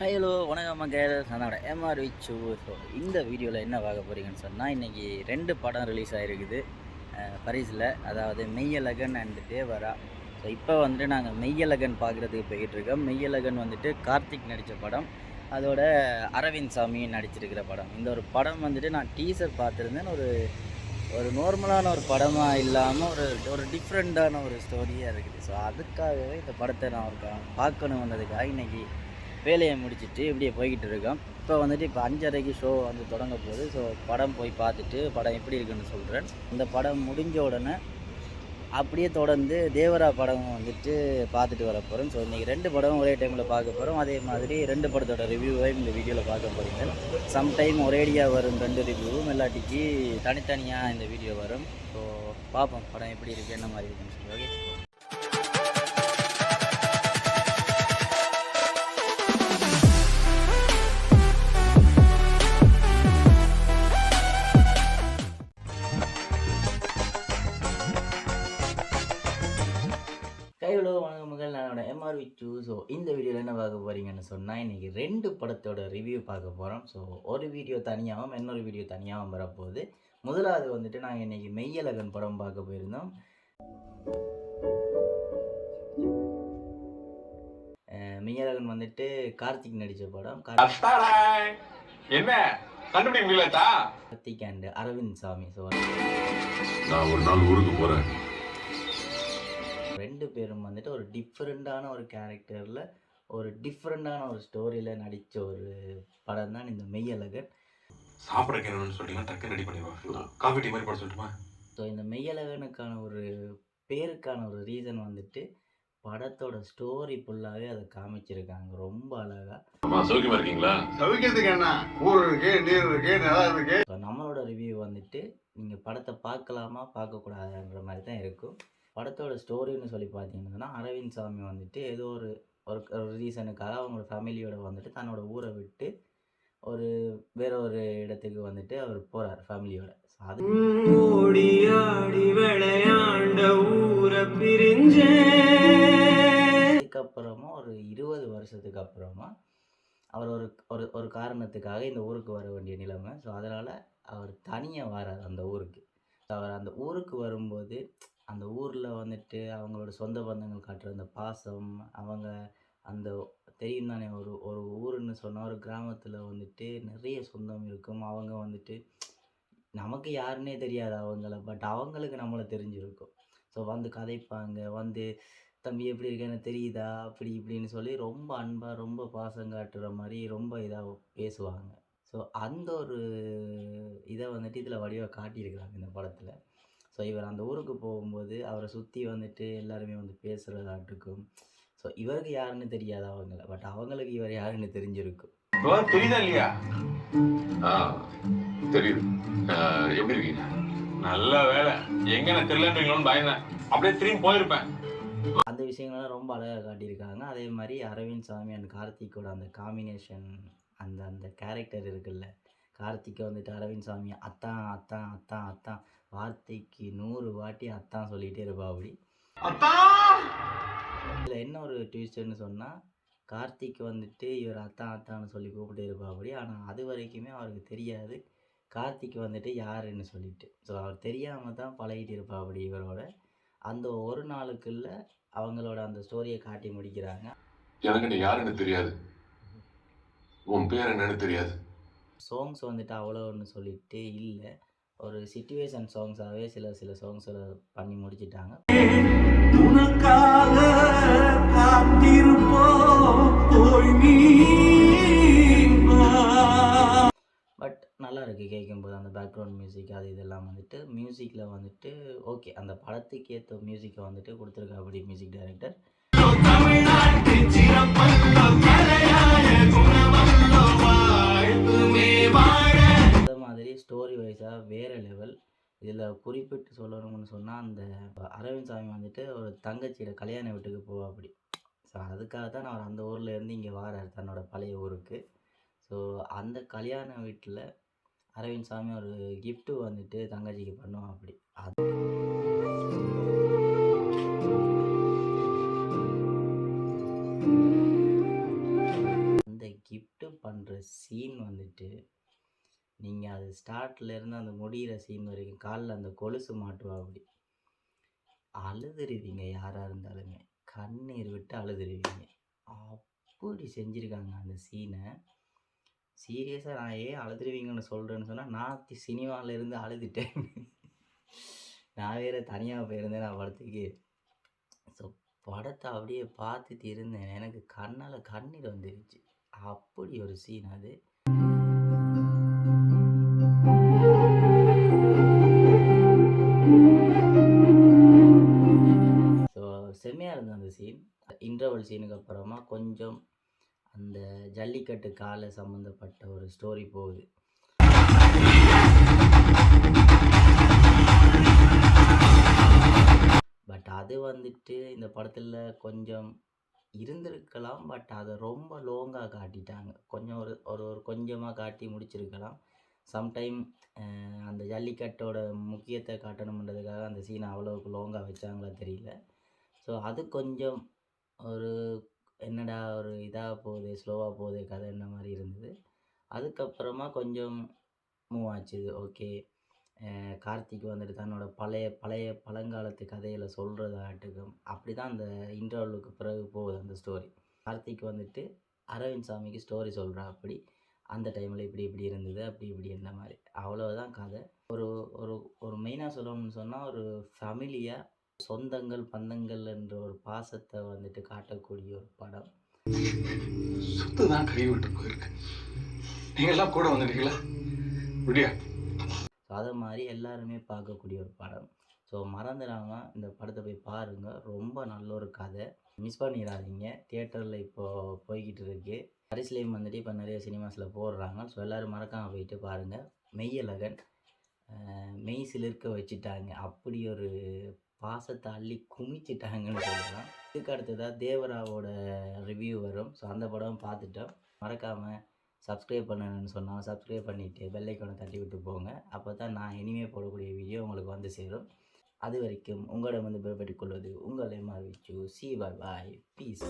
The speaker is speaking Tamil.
ஹலோ வணக்கம் மக்கள், அதோட எம்ஆர் விச்சு. ஸோ இந்த வீடியோவில் என்ன பார்க்க போகிறீங்கன்னு சொன்னால், இன்றைக்கி 2 படம் ரிலீஸ் ஆகிருக்குது பரிஸில். அதாவது மெய்யழகன் அண்ட் தேவரா. ஸோ இப்போ வந்துட்டு நாங்கள் மெய்யழகன் பார்க்குறதுக்கு போய்கிட்டுருக்கோம். மெய்யழகன் வந்துட்டு கார்த்திக் நடித்த படம், அதோட அரவிந்த் சாமி நடிச்சிருக்கிற படம். இந்த ஒரு படம் வந்துட்டு நான் டீசர் பார்த்துருந்தேன். ஒரு நார்மலான ஒரு படமாக இல்லாமல் ஒரு டிஃப்ரெண்ட்டான ஒரு ஸ்டோரியாக இருக்குது. ஸோ அதுக்காகவே இந்த படத்தை நான் பார்க்கணுன்றதுக்காக இன்றைக்கி வேலையை முடிச்சுட்டு இப்படியே போய்கிட்டு இருக்கோம். இப்போ வந்துட்டு இப்போ 5:30க்கு ஷோ வந்து தொடங்க போகுது. ஸோ படம் போய் பார்த்துட்டு படம் எப்படி இருக்குன்னு சொல்கிறேன். இந்த படம் முடிஞ்ச உடனே அப்படியே தொடர்ந்து தேவரா படம் வந்துட்டு பார்த்துட்டு வர போகிறோம். ஸோ இன்றைக்கி 2 படமும் ஒரே டைமில் பார்க்க போகிறோம். அதே மாதிரி 2 படத்தோட ரிவ்யூவை இந்த வீடியோவில் பார்க்க போகிறீங்க. சம்டைம் ஒரேடியாக வரும் 2 ரிவ்யூவும், இல்லாட்டிக்கு தனித்தனியாக இந்த வீடியோ வரும். ஸோ பார்ப்போம் படம் எப்படி இருக்குது, என்ன மாதிரி இருக்குன்னு சொல்லி. ஓகே, கைவிலோ வணக்கம் மகள், நான் எம்ஆர் விச்சு. ஸோ இந்த வீடியோவில் என்ன பார்க்க போகிறீங்கன்னு சொன்னால், இன்றைக்கி 2 படத்தோட ரிவ்யூ பார்க்க போகிறோம். ஸோ ஒரு வீடியோ தனியாகவும் இன்னொரு வீடியோ தனியாகவும் வரப்போகுது. முதலாவது வந்துட்டு நாங்கள் இன்றைக்கி மெய்யழகன் படம் பார்க்க போயிருந்தோம். மெய்யழகன் வந்துட்டு கார்த்திக் நடித்த படம். என்ன கண்டுபிடிக்க முடியலடா? கார்த்திக் அண்ட் அரவிந்த் சாமி. ஸோ நான் ஒரு நாள் ஊருக்கு போகிறேன். 2 பேரும் வந்துட்டு ஒரு டிஃப்ரெண்ட்டான ஒரு கேரக்டரில் ஒரு டிஃப்ரெண்ட்டான ஒரு ஸ்டோரியில் நடித்த ஒரு படம் தான் இந்த மெய்யழகன். சாப்பிட்றக்கு என்னன்னு சொல்லிட்டீங்கன்னா டக்கு ரெடி பண்ணிடுவா. காஃபி டீ மாதிரி போட சொல்லட்டுமா? ஸோ இந்த மெய்யழகனுக்கான ஒரு பேருக்கான ஒரு ரீசன் வந்துட்டு படத்தோட ஸ்டோரி ஃபுல்லாகவே அதை காமிச்சிருக்காங்க ரொம்ப அழகாக. சௌக்கியமா இருக்கீங்களா? சௌக்கியத்துக்கு என்ன, ஊர் இருக்கு, நீர் இருக்கு, நிலம் இருக்கு. ஸோ நம்மளோட ரிவ்யூ வந்துட்டு நீங்கள் படத்தை பார்க்கலாமா பார்க்கக்கூடாதுன்ற மாதிரி தான் இருக்கும். படத்தோட ஸ்டோரின்னு சொல்லி பார்த்தீங்கன்னா, அரவிந்த் சாமி வந்துட்டு ஏதோ ஒரு ரீசனுக்காக அவங்களோட ஃபேமிலியோட வந்துட்டு தன்னோட ஊரை விட்டு வேற ஒரு இடத்துக்கு வந்துட்டு அவர் போகிறார் ஃபேமிலியோட. ஸோ அதுக்கப்புறமா ஒரு 20 வருஷத்துக்கு அப்புறமா அவர் ஒரு காரணத்துக்காக இந்த ஊருக்கு வர வேண்டிய நிலைமை. ஸோ அதனால் அவர் தனியாக வரார் அந்த ஊருக்கு. அவர் அந்த ஊருக்கு வரும்போது அந்த ஊரில் வந்துட்டு அவங்களோட சொந்த பந்தங்கள் காட்டுற அந்த பாசம், அவங்க அந்த தெரியும் தானே, ஒரு ஊருன்னு சொன்னால் ஒரு கிராமத்தில் வந்துட்டு நிறைய சொந்தம் இருக்கும். அவங்க வந்துட்டு நமக்கு யாருன்னே தெரியாது அவங்கள, பட் அவங்களுக்கு நம்மளை தெரிஞ்சிருக்கும். ஸோ வந்து கதைப்பாங்க, வந்து தம்பி எப்படி இருக்கேன்னு தெரியுதா, அப்படி இப்படின்னு சொல்லி ரொம்ப அன்பாக ரொம்ப பாசம் காட்டுற மாதிரி ரொம்ப இதாக பேசுவாங்க. ஸோ அந்த ஒரு இதை வந்துட்டு இதில் வடிவாக காட்டியிருக்கிறாங்க இந்த படத்தில். ஸோ இவர் அந்த ஊருக்கு போகும்போது அவரை சுற்றி வந்துட்டு எல்லாருமே வந்து பேசுகிறதாட்டுக்கும். ஸோ இவருக்கு யாருன்னு தெரியாது அவங்கள, பட் அவங்களுக்கு இவர் யாருன்னு தெரிஞ்சிருக்கும். தெரியுதா இல்லையா? தெரியுது. எப்படி இருக்கீங்க? நல்ல வேலை, எங்க நான் தெரியலன்றீங்களோன்னு பயந்தேன், அப்படியே திரும்பி போயிருப்பேன். அந்த விஷயங்கள்லாம் ரொம்ப அழகாக காட்டியிருக்காங்க. அதே மாதிரி அரவிந்த் சாமி அண்ட் கார்த்திக்கோட அந்த காம்பினேஷன், அந்த அந்த கேரக்டர் இருக்குல்ல, கார்த்திக்கை வந்துட்டு அரவிந்த் சாமி அத்தான் அத்தான் அத்தான் அத்தான் வார்த்தைக்கு 100 வாட்டி அத்தான் சொல்லிகிட்டே இருப்பா. அப்படி இதில் என்ன ஒரு ட்விஸ்ட்னு சொன்னால், கார்த்திக் வந்துட்டு இவர் அத்தான் அத்தான்னு சொல்லி கூப்பிட்டே இருப்பா அப்படி. ஆனால் அது வரைக்குமே அவருக்கு தெரியாது கார்த்திக் வந்துட்டு யாருன்னு சொல்லிட்டு. ஸோ அவர் தெரியாமல் தான் பழகிட்டு இருப்பா அப்படி இவரோட. அந்த ஒரு நாளுக்குள்ள அவங்களோட அந்த ஸ்டோரியை காட்டி முடிக்கிறாங்க. எனக்கு நீ யாருன்னு தெரியாது, உன் பேர் என்னன்னு தெரியாது. சாங்ஸ் வந்துட்டு அவ்வளோ ஒன்று சொல்லிட்டு இல்லை, ஒரு சிச்சுவேஷன் சாங்ஸாகவே சில சாங்ஸில் பண்ணி முடிச்சிட்டாங்க. பட் நல்லா இருக்குது கேட்கும்போது, அந்த பேக்ரவுண்ட் மியூசிக் அது இதெல்லாம் வந்துட்டு மியூசிக்கில் வந்துட்டு ஓகே. அந்த படத்துக்கு ஏற்ற மியூசிக்கை வந்துட்டு கொடுத்துருக்கா அப்படி மியூசிக் டைரக்டர். அதே மாதிரி ஸ்டோரி வைஸாக வேறு லெவல். இதில் குறிப்பிட்டு சொல்லணும்னு சொன்னால், அந்த அரவிந்த் சாமி வந்துட்டு ஒரு தங்கச்சியோட கல்யாண வீட்டுக்கு போவா அப்படி. ஸோ அதுக்காக தான் அவர் அந்த ஊர்லேருந்து இங்கே வரார் தன்னோட பழைய ஊருக்கு. ஸோ அந்த கல்யாண வீட்டில் அரவிந்த் சாமி ஒரு கிஃப்ட்டு வந்துட்டு தங்கச்சிக்கு பண்ணுவான் அப்படி. அந்த கிஃப்ட் பண்ணுற சீன் வந்துட்டு நீங்கள் அது ஸ்டார்ட்லேருந்து அந்த முடிகிற சீன் வரைக்கும் காலில் அந்த கொலுசு மாட்டுவா அப்படி அழுதுருவீங்க. யாராக இருந்தாலுமே கண்ணீர் விட்டு அழுதுருவீங்க. அப்படி செஞ்சுருக்காங்க அந்த சீனை. சீரியஸாக நான் ஏன் அழுதுருவீங்கன்னு சொல்கிறேன்னு சொன்னால் நான் சினிமாவிலேருந்து அழுதுட்டேன். நான் வேறு தனியாக போயிருந்தேன் நான் படத்துக்கு. ஸோ படத்தை அப்படியே பார்த்துட்டு இருந்தேன். எனக்கு கண்ணால் கண்ணீர் வந்துருச்சு. அப்படி ஒரு சீன் அது. ஸோ செம்மையாக இருந்தது அந்த சீன். இன்டர்வல் சீனுக்கு அப்புறமா கொஞ்சம் அந்த ஜல்லிக்கட்டு காலை சம்மந்தப்பட்ட ஒரு ஸ்டோரி போகுது. பட் அது வந்துட்டு இந்த படத்தில் கொஞ்சம் இருந்திருக்கலாம். பட் அதை ரொம்ப லோங்காக காட்டிட்டாங்க. கொஞ்சம் ஒரு ஒரு ஒரு கொஞ்சமாக காட்டி முடிச்சிருக்கலாம். சம்டைம் அந்த ஜல்லிக்கட்டோட முக்கியத்தை காட்டணுன்றதுக்காக அந்த சீனை அவ்வளோவுக்கு லோங்காக வச்சாங்களா தெரியல. ஸோ அது கொஞ்சம் ஒரு என்னடா ஒரு இதாக போகுது, ஸ்லோவாக போகுது கதைன்ன மாதிரி இருந்தது. அதுக்கப்புறமா கொஞ்சம் மூவ் ஆச்சு. ஓகே, கார்த்திக் வந்துட்டு தன்னோட பழங்காலத்து கதையில் சொல்கிறதாட்டுக்கும் அப்படி தான் அந்த இன்டர்வலுக்கு பிறகு போகுது அந்த ஸ்டோரி. கார்த்திக் வந்துட்டு அரவிந்த் சாமிக்கு ஸ்டோரி சொல்கிறா அப்படி அந்த டைமில் இப்படி இருந்தது அப்படி இந்த மாதிரி அவ்வளோதான் கதை. ஒரு ஒரு ஒரு மெயினாக சொல்லணும்னு சொன்னால் ஒரு ஃபேமிலியாக சொந்தங்கள் பந்தங்கள் என்ற ஒரு பாசத்தை வந்துட்டு காட்டக்கூடிய ஒரு படம். சொத்து தான் கை விட்டு போயிருக்கு. நீங்களாம் கூட வந்துட்டீங்களா முடியா? ஸோ அதை மாதிரி எல்லாருமே பார்க்கக்கூடிய ஒரு படம். ஸோ மறந்துடாமல் இந்த படத்தை போய் பாருங்கள். ரொம்ப நல்ல ஒரு கதை, மிஸ் பண்ணிடாதீங்க. தியேட்டரில் இப்போது போய்கிட்டு இருக்கு. பரிசுலேயும் வந்துட்டு இப்போ நிறைய சினிமாஸில் போடுறாங்க. ஸோ எல்லோரும் மறக்காமல் போயிட்டு பாருங்கள். மெய்யழகன் மெய் சிலிர்க்க வச்சுட்டாங்க. அப்படி ஒரு பாசத்தை அள்ளி குமிச்சிட்டாங்கன்னு சொல்லலாம். இதுக்கு அடுத்ததாக தேவராவோட ரிவ்யூ வரும். ஸோ அந்த படம் பார்த்துட்டோம். மறக்காமல் சப்ஸ்கிரைப் பண்ணணுன்னு சொன்னால் சப்ஸ்கிரைப் பண்ணிவிட்டு பெல் ஐக்கானை தட்டி விட்டு போங்க. அப்போ தான் நான் இனிமேல் போடக்கூடிய வீடியோ உங்களுக்கு வந்து சேரும். அது வரைக்கும் உங்களிடம் வந்து பெற்றுக்கொள்வது உங்கள் MR Vichu. See you, bye bye, peace.